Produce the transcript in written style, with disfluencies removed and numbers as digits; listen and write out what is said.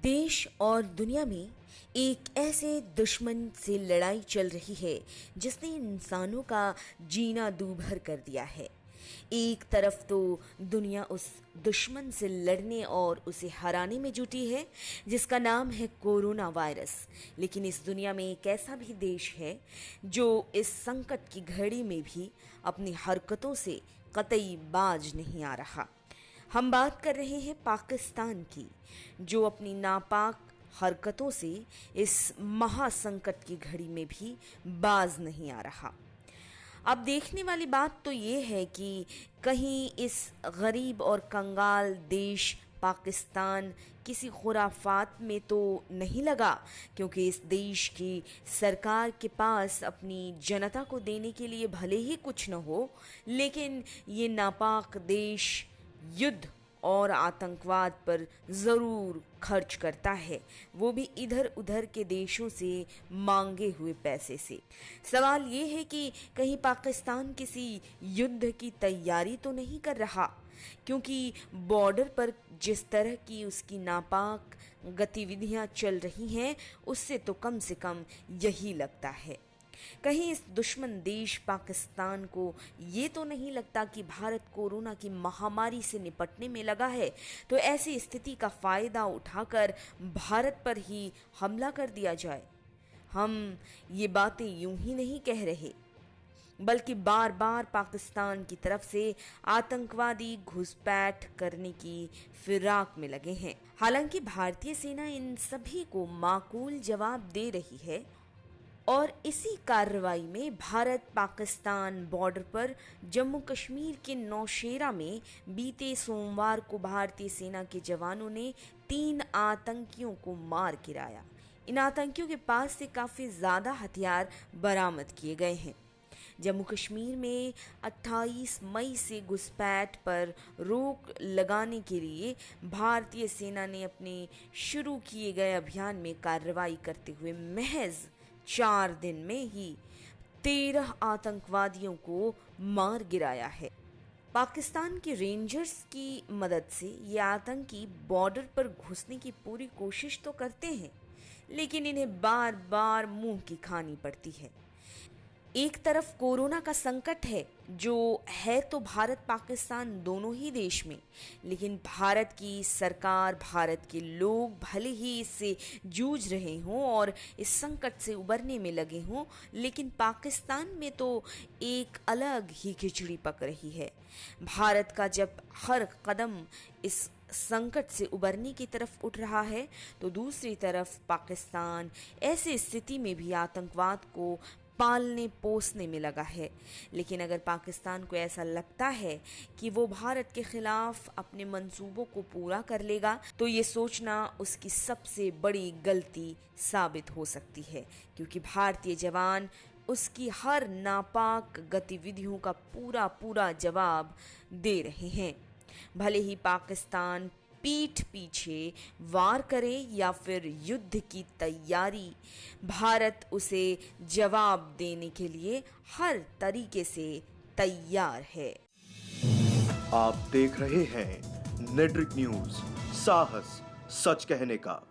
देश और दुनिया में एक ऐसे दुश्मन से लड़ाई चल रही है जिसने इंसानों का जीना दूभर कर दिया है। एक तरफ तो दुनिया उस दुश्मन से लड़ने और उसे हराने में जुटी है जिसका नाम है कोरोना वायरस। लेकिन इस दुनिया में एक ऐसा भी देश है जो इस संकट की घड़ी में भी अपनी हरकतों से कतई बाज नहीं आ रहा। हम बात कर रहे हैं पाकिस्तान की, जो अपनी नापाक हरकतों से इस महासंकट की घड़ी में भी बाज नहीं आ रहा। अब देखने वाली बात तो ये है कि कहीं इस गरीब और कंगाल देश पाकिस्तान किसी खुराफात में तो नहीं लगा, क्योंकि इस देश की सरकार के पास अपनी जनता को देने के लिए भले ही कुछ न हो, लेकिन ये नापाक देश युद्ध और आतंकवाद पर ज़रूर खर्च करता है, वो भी इधर उधर के देशों से मांगे हुए पैसे से। सवाल ये है कि कहीं पाकिस्तान किसी युद्ध की तैयारी तो नहीं कर रहा, क्योंकि बॉर्डर पर जिस तरह की उसकी नापाक गतिविधियां चल रही हैं उससे तो कम से कम यही लगता है। कहीं इस दुश्मन देश पाकिस्तान को ये तो नहीं लगता कि भारत कोरोना की महामारी से निपटने में लगा है, तो ऐसी स्थिति का फायदा उठाकर भारत पर ही हमला कर दिया जाए। हम ये बातें यूं ही नहीं कह रहे, बल्कि बार बार पाकिस्तान की तरफ से आतंकवादी घुसपैठ करने की फिराक में लगे हैं। हालांकि भारतीय सेना इन सभी को माकूल जवाब दे रही है और इसी कार्रवाई में भारत पाकिस्तान बॉर्डर पर जम्मू कश्मीर के नौशेरा में बीते सोमवार को भारतीय सेना के जवानों ने 3 आतंकियों को मार गिराया। इन आतंकियों के पास से काफ़ी ज़्यादा हथियार बरामद किए गए हैं। जम्मू कश्मीर में 28 मई से घुसपैठ पर रोक लगाने के लिए भारतीय सेना ने अपने शुरू किए गए अभियान में कार्रवाई करते हुए महज 4 दिन में ही 13 आतंकवादियों को मार गिराया है। पाकिस्तान के रेंजर्स की मदद से ये आतंकी बॉर्डर पर घुसने की पूरी कोशिश तो करते हैं, लेकिन इन्हें बार बार मुंह की खानी पड़ती है। एक तरफ कोरोना का संकट है जो है तो भारत पाकिस्तान दोनों ही देश में, लेकिन भारत की सरकार, भारत के लोग भले ही इससे जूझ रहे हों और इस संकट से उबरने में लगे हों, लेकिन पाकिस्तान में तो एक अलग ही खिचड़ी पक रही है। भारत का जब हर कदम इस संकट से उबरने की तरफ उठ रहा है, तो दूसरी तरफ पाकिस्तान ऐसी स्थिति में भी आतंकवाद को पालने पोसने में लगा है। लेकिन अगर पाकिस्तान को ऐसा लगता है कि वो भारत के खिलाफ अपने मंसूबों को पूरा कर लेगा, तो ये सोचना उसकी सबसे बड़ी गलती साबित हो सकती है, क्योंकि भारतीय जवान उसकी हर नापाक गतिविधियों का पूरा जवाब दे रहे हैं। भले ही पाकिस्तान पीठ पीछे वार करे या फिर युद्ध की तैयारी, भारत उसे जवाब देने के लिए हर तरीके से तैयार है। आप देख रहे हैं नेट्रिक न्यूज, साहस सच कहने का।